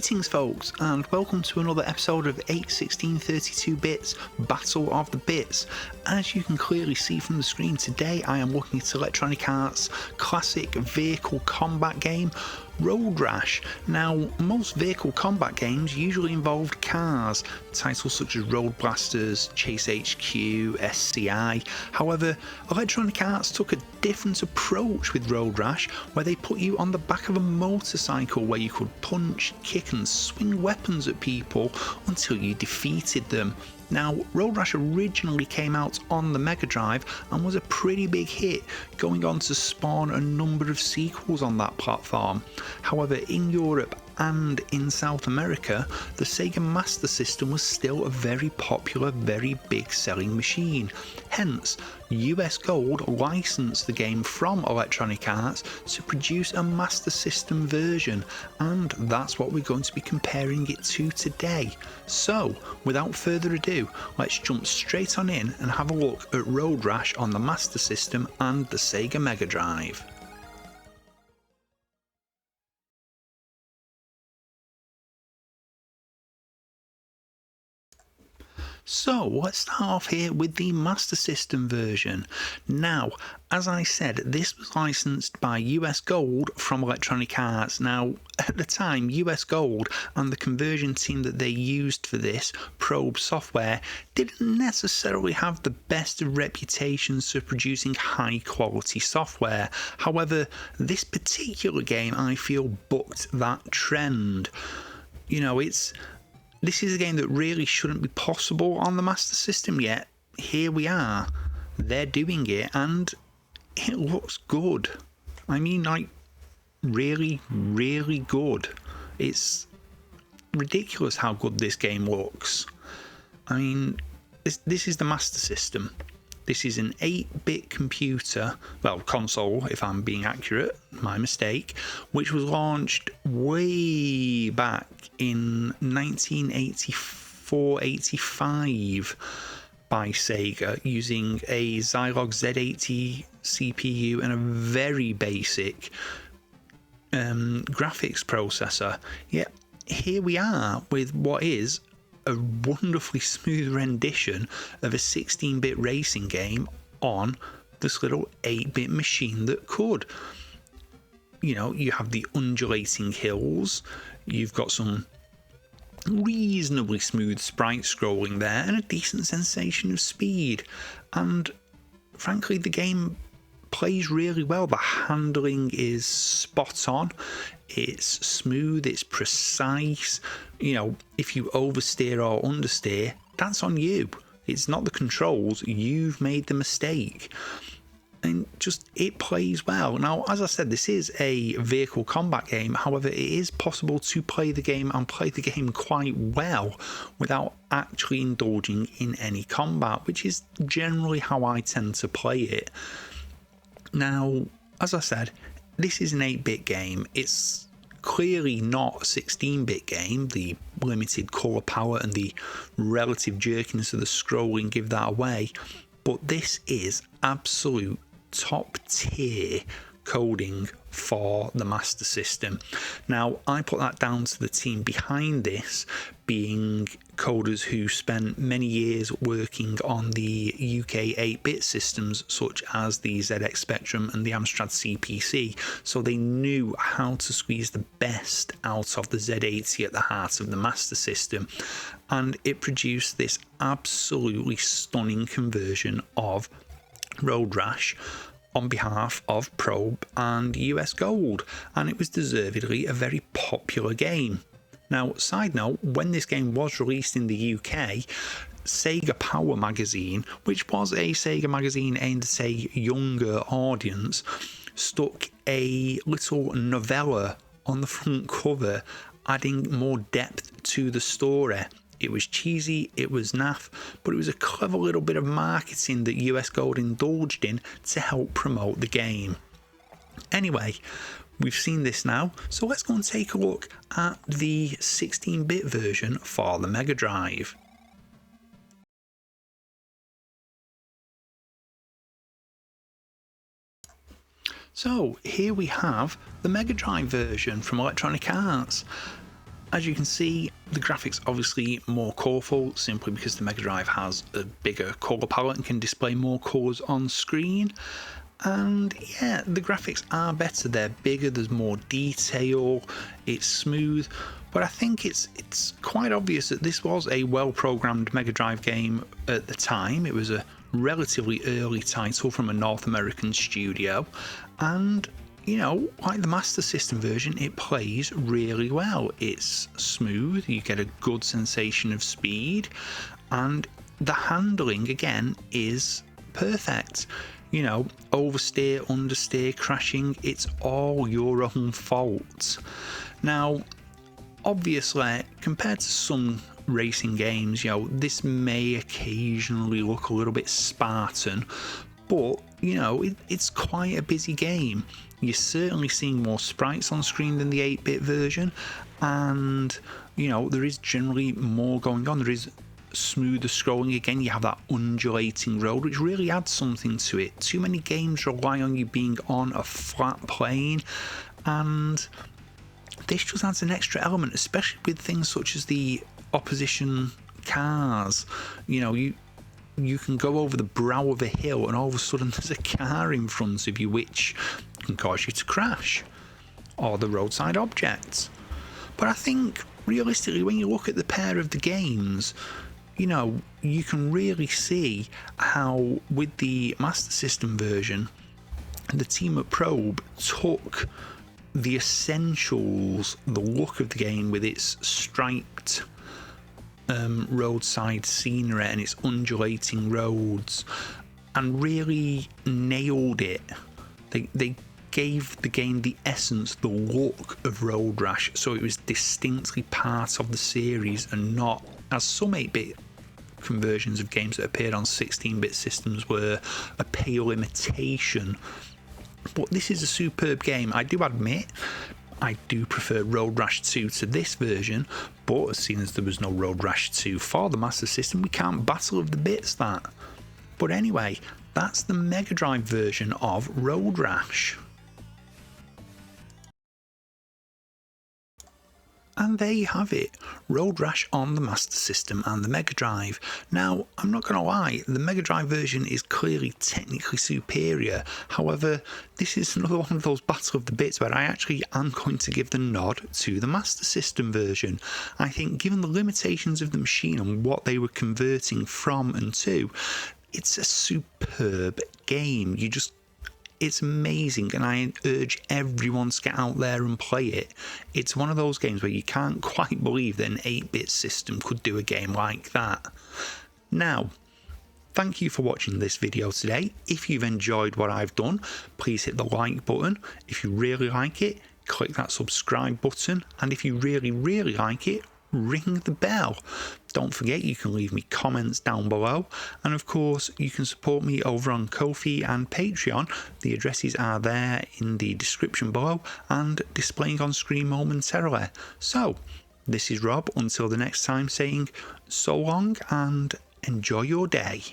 Greetings folks, and welcome to another episode of 8/16/32-bits Battle of the Bits. As you can clearly see from the screen, today I am looking at Electronic Arts' classic vehicle combat game, ROad Rash. Now, most vehicle combat games usually involved cars, titles such as Road Blasters, Chase HQ, SCI. However, Electronic Arts took a different approach with ROad Rash, where they put you on the back of a motorcycle where you could punch, kick and swing weapons at people until you defeated them. Now, ROad Rash originally came out on the Mega Drive and was a pretty big hit, going on to spawn a number of sequels on that platform. However, in Europe and in South America, the Sega Master System was still a very popular, very big selling machine. Hence, US Gold licensed the game from Electronic Arts to produce a Master System version, and that's what we're going to be comparing it to today. So, without further ado, let's jump straight on in and have a look at ROad Rash on the Master System and the Sega Mega Drive. So let's start off here with the Master System version. Now, as I said, this was licensed by US Gold from Electronic Arts. Now, at the time, US Gold and the conversion team that they used for this, Probe Software, didn't necessarily have the best of reputations for producing high quality software. However, this particular game, I feel, bucked that trend. You know, this is a game that really shouldn't be possible on the Master System, yet here we are. They're doing it and it looks good. I mean, like, really, really good. It's ridiculous how good this game looks. I mean, this is the Master System. This is an 8-bit computer, well, console if I'm being accurate, my mistake, which was launched way back in 1984-85 by Sega using a Zilog Z80 CPU and a very basic graphics processor. Yet here we are with what is a wonderfully smooth rendition of a 16-bit racing game on this little 8-bit machine that could. You know, you have the undulating hills, you've got some reasonably smooth sprite scrolling there, and a decent sensation of speed. And frankly, the game plays really well. The handling is spot on. It's smooth, it's precise. You know, if you oversteer or understeer, that's on you. It's not the controls, you've made the mistake. And just, it plays well. Now, as I said, this is a vehicle combat game. However, it is possible to play the game and play the game quite well without actually indulging in any combat, which is generally how I tend to play it. Now, as I said, this is an 8-bit game. It's clearly not a 16-bit game. The limited colour palette and the relative jerkiness of the scrolling give that away. But this is absolute top tier coding for the Master System. Now, I put that down to the team behind this being coders who spent many years working on the UK 8-bit systems such as the ZX Spectrum and the Amstrad CPC, so they knew how to squeeze the best out of the Z80 at the heart of the Master System, and it produced this absolutely stunning conversion of ROad Rash on behalf of Probe and US Gold, and it was deservedly a very popular game. Now, side note, when this game was released in the UK, Sega Power magazine, which was a Sega magazine aimed at a younger audience, stuck a little novella on the front cover, adding more depth to the story. It was cheesy, it was naff, but it was a clever little bit of marketing that US Gold indulged in to help promote the game. Anyway, we've seen this now, so let's go and take a look at the 16-bit version for the Mega Drive. So here we have the Mega Drive version from Electronic Arts. as you can see, the graphics obviously more colourful, simply because the Mega Drive has a bigger colour palette and can display more colours on screen. And yeah, the graphics are better, they're bigger, there's more detail, it's smooth, but I think it's quite obvious that this was a well-programmed Mega Drive game at the time. It was a relatively early title from a North American studio, and you know, like the Master System version, it plays really well. It's smooth, you get a good sensation of speed, and the handling again is perfect. You know, oversteer, understeer, crashing, it's all your own fault. Now, obviously, compared to some racing games, you know, this may occasionally look a little bit Spartan, but, you know, it's quite a busy game. You're certainly seeing more sprites on screen than the 8-bit version, and, you know, there is generally more going on. There is smoother scrolling again, you have that undulating road, which really adds something to it. Too many games rely on you being on a flat plane, and this just adds an extra element, especially with things such as the opposition cars. You know, you can go over the brow of a hill and all of a sudden there's a car in front of you which can cause you to crash, or the roadside objects. But I think realistically, when you look at the pair of the games, you know, you can really see how with the Master System version, the team at Probe took the essentials, the look of the game with its striped roadside scenery and its undulating roads, and really nailed it. They gave the game the essence, the look of Road Rash, so it was distinctly part of the series and not, as some 8-bit conversions of games that appeared on 16-bit systems were, a pale imitation. But this is a superb game. I do admit I do prefer Road Rash 2 to this version, but as soon as there was no Road Rash 2 for the Master System, we can't battle of the bits that. But anyway, that's the Mega Drive version of Road Rash. And there you have it, Road Rash on the Master System and the Mega Drive. Now, I'm not going to lie, the Mega Drive version is clearly technically superior. However, this is another one of those Battle of the Bits where I actually am going to give the nod to the Master System version. I think given the limitations of the machine and what they were converting from and to, it's a superb game. It's amazing, and I urge everyone to get out there and play it. It's one of those games where you can't quite believe that an 8-bit system could do a game like that. Now, thank you for watching this video today. If you've enjoyed what I've done, please hit the like button. If you really like it, click that subscribe button, and if you really, really like it, ring the bell. Don't forget, you can leave me comments down below, and of course you can support me over on Ko-fi and Patreon. The addresses are there in the description below and displaying on screen momentarily. So this is Rob, until the next time, saying so long and enjoy your day.